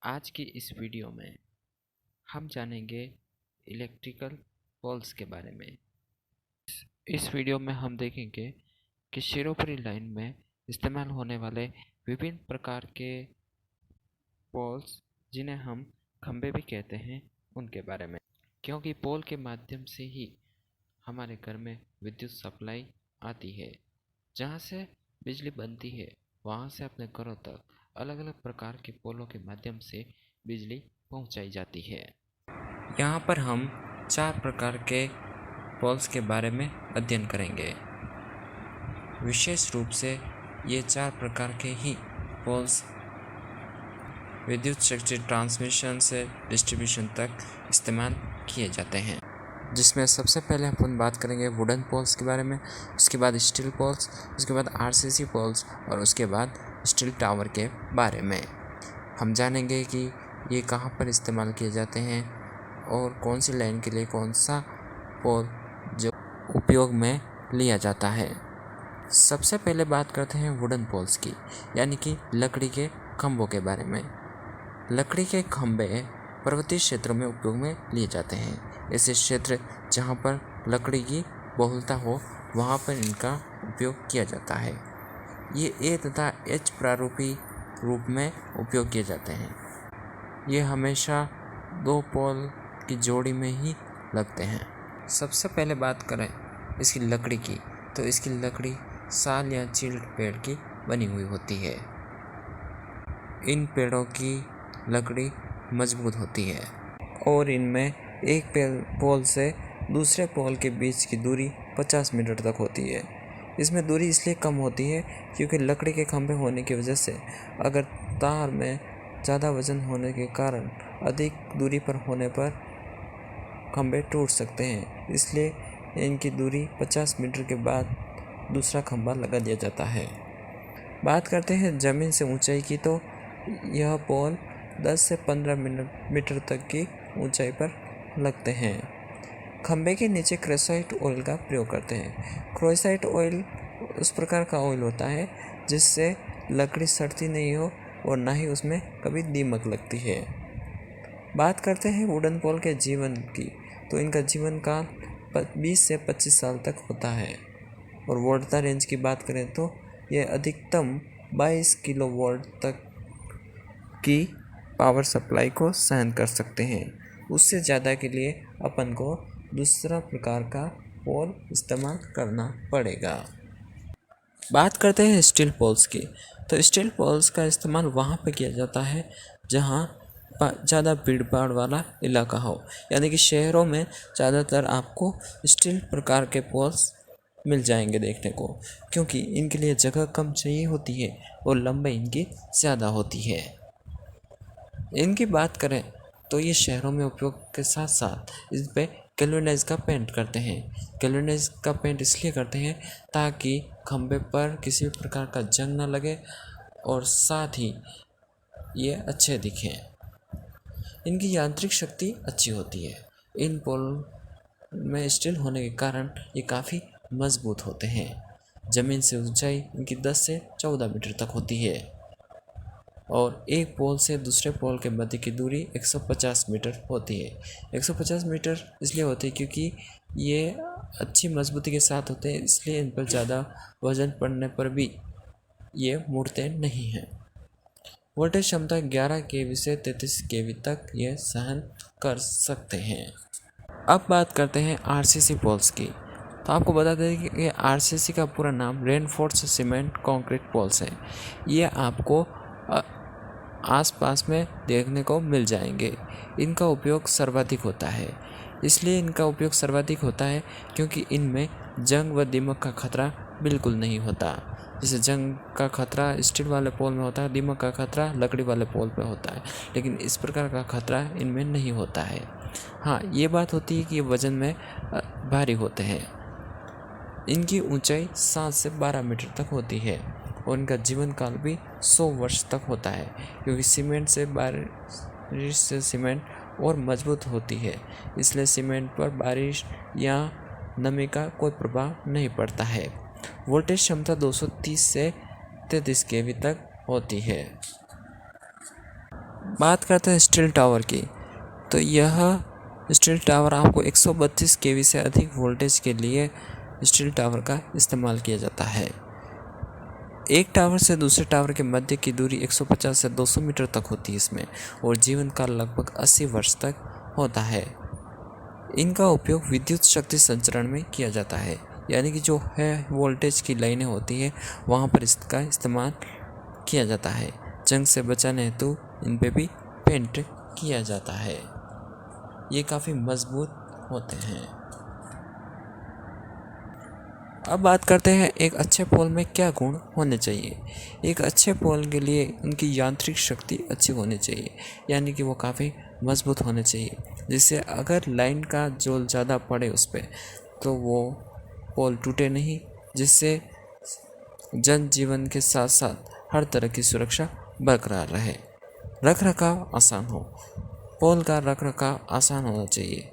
आज की इस वीडियो में हम जानेंगे इलेक्ट्रिकल पोल्स के बारे में। इस वीडियो में हम देखेंगे कि शिरोपुरी लाइन में इस्तेमाल होने वाले विभिन्न प्रकार के पोल्स, जिन्हें हम खंभे भी कहते हैं, उनके बारे में। क्योंकि पोल के माध्यम से ही हमारे घर में विद्युत सप्लाई आती है। जहाँ से बिजली बनती है वहाँ से अपने घरों तक अलग अलग प्रकार के पोलों के माध्यम से बिजली पहुँचाई जाती है। यहाँ पर हम 4 प्रकार के पोल्स के बारे में अध्ययन करेंगे। विशेष रूप से ये 4 प्रकार के ही पोल्स विद्युत शक्ति ट्रांसमिशन से डिस्ट्रीब्यूशन तक इस्तेमाल किए जाते हैं, जिसमें सबसे पहले अपन बात करेंगे वुडन पोल्स के बारे में, उसके बाद स्टील पोल्स, उसके बाद आरसीसी पोल्स और उसके बाद स्टील टावर के बारे में। हम जानेंगे कि ये कहाँ पर इस्तेमाल किए जाते हैं और कौन सी लाइन के लिए कौन सा पोल जो उपयोग में लिया जाता है। सबसे पहले बात करते हैं वुडन पोल्स की, यानी कि लकड़ी के खंभों के बारे में। लकड़ी के खंभे पर्वतीय क्षेत्रों में उपयोग में लिए जाते हैं। ऐसे क्षेत्र जहाँ पर लकड़ी की बहुलता हो वहाँ पर इनका उपयोग किया जाता है। ये ए तथा एच प्रारूपी रूप में उपयोग किए जाते हैं। ये हमेशा 2 पोल की जोड़ी में ही लगते हैं। सबसे पहले बात करें इसकी लकड़ी की, तो इसकी लकड़ी साल या चीड़ पेड़ की बनी हुई होती है। इन पेड़ों की लकड़ी मजबूत होती है और इनमें एक पोल से दूसरे पोल के बीच की दूरी 50 मीटर तक होती है। इसमें दूरी इसलिए कम होती है क्योंकि लकड़ी के खंभे होने की वजह से अगर तार में ज़्यादा वजन होने के कारण अधिक दूरी पर होने पर खंभे टूट सकते हैं। इसलिए इनकी दूरी 50 मीटर के बाद दूसरा खंभा लगा दिया जाता है। बात करते हैं ज़मीन से ऊंचाई की, तो यह पोल 10 से 15 मीटर तक की ऊंचाई पर लगते हैं। खंभे के नीचे क्रेसाइट ऑयल का प्रयोग करते हैं। क्रेसाइट ऑयल उस प्रकार का ऑयल होता है जिससे लकड़ी सड़ती नहीं हो और ना ही उसमें कभी दीमक लगती है। बात करते हैं वुडन पोल के जीवन की, तो इनका जीवन काल 20 से 25 साल तक होता है। और वोल्टता रेंज की बात करें तो यह अधिकतम 22 किलोवाट तक की पावर सप्लाई को सहन कर सकते हैं। उससे ज़्यादा के लिए अपन को दूसरा प्रकार का पोल इस्तेमाल करना पड़ेगा। बात करते हैं स्टील पोल्स की, तो स्टील पोल्स का इस्तेमाल वहाँ पर किया जाता है जहाँ ज़्यादा भीड़ भाड़ वाला इलाका हो, यानी कि शहरों में ज़्यादातर आपको स्टील प्रकार के पोल्स मिल जाएंगे देखने को, क्योंकि इनके लिए जगह कम चाहिए होती है और लंबाई इनकी ज़्यादा होती है। इनकी बात करें तो ये शहरों में उपयोग के साथ साथ इस पर गैल्वेनाइज का पेंट करते हैं। गैल्वेनाइज का पेंट इसलिए करते हैं ताकि खंभे पर किसी भी प्रकार का जंग न लगे और साथ ही ये अच्छे दिखें। इनकी यांत्रिक शक्ति अच्छी होती है। इन पोल में स्टील होने के कारण ये काफ़ी मजबूत होते हैं। ज़मीन से ऊंचाई इनकी 10 से 14 मीटर तक होती है और एक पोल से दूसरे पोल के मध्य की दूरी 150 मीटर होती है। 150 मीटर इसलिए होती है क्योंकि ये अच्छी मजबूती के साथ होते हैं, इसलिए इन पर ज़्यादा वजन पड़ने पर भी ये मुड़ते नहीं हैं। वोल्टेज क्षमता 11 केवी से 33 केवी तक ये सहन कर सकते हैं। अब बात करते हैं आरसीसी पोल्स की, तो आपको बता दें कि आरसीसी का पूरा नाम रेनफोर्स्ड सीमेंट कंक्रीट पोल्स है। ये आपको आसपास में देखने को मिल जाएंगे। इनका उपयोग सर्वाधिक होता है। इसलिए इनका उपयोग सर्वाधिक होता है क्योंकि इनमें जंग व दीमक का खतरा बिल्कुल नहीं होता। जैसे जंग का खतरा स्टील वाले पोल में होता है, दीमक का खतरा लकड़ी वाले पोल पे होता है, लेकिन इस प्रकार का खतरा इनमें नहीं होता है। हाँ, ये बात होती है कि ये वज़न में भारी होते हैं। इनकी ऊंचाई 7 से 12 मीटर तक होती है और इनका जीवन काल भी 100 वर्ष तक होता है, क्योंकि सीमेंट से बारिश से सीमेंट और मजबूत होती है, इसलिए सीमेंट पर बारिश या नमी का कोई प्रभाव नहीं पड़ता है। वोल्टेज क्षमता 230 से 33 केवी तक होती है। बात करते हैं स्टील टावर की, तो यह स्टील टावर आपको 132 केवी से अधिक वोल्टेज के लिए स्टील टावर का इस्तेमाल किया जाता है। एक टावर से दूसरे टावर के मध्य की दूरी 150 से 200 मीटर तक होती है इसमें, और जीवन काल लगभग 80 वर्ष तक होता है। इनका उपयोग विद्युत शक्ति संचरण में किया जाता है, यानी कि जो है वोल्टेज की लाइनें होती है वहाँ पर इसका इस्तेमाल किया जाता है। जंग से बचाने हेतु इन पे भी पेंट किया जाता है। ये काफ़ी मजबूत होते हैं। अब बात करते हैं एक अच्छे पोल में क्या गुण होने चाहिए। एक अच्छे पोल के लिए उनकी यांत्रिक शक्ति अच्छी होनी चाहिए, यानी कि वो काफ़ी मजबूत होने चाहिए, जिससे अगर लाइन का जोल ज़्यादा पड़े उस पर तो वो पोल टूटे नहीं, जिससे जनजीवन के साथ साथ हर तरह की सुरक्षा बरकरार रहे। रख रखाव आसान हो, पोल का रख रखाव आसान होना चाहिए,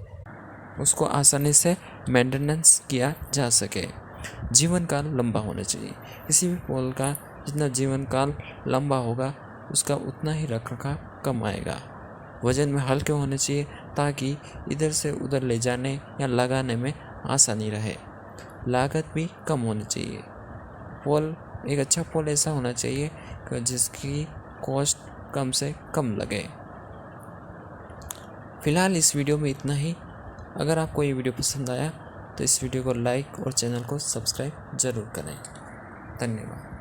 उसको आसानी से मेंटेनेंस किया जा सके। जीवन काल लंबा होना चाहिए। किसी भी पोल का जितना जीवन काल लंबा होगा उसका उतना ही रख रखाव कम आएगा। वजन में हल्के होने चाहिए ताकि इधर से उधर ले जाने या लगाने में आसानी रहे। लागत भी कम होनी चाहिए। पोल, एक अच्छा पोल ऐसा होना चाहिए कि जिसकी कॉस्ट कम से कम लगे। फिलहाल इस वीडियो में इतना ही। अगर आपको ये वीडियो पसंद आया तो इस वीडियो को लाइक और चैनल को सब्सक्राइब ज़रूर करें। धन्यवाद।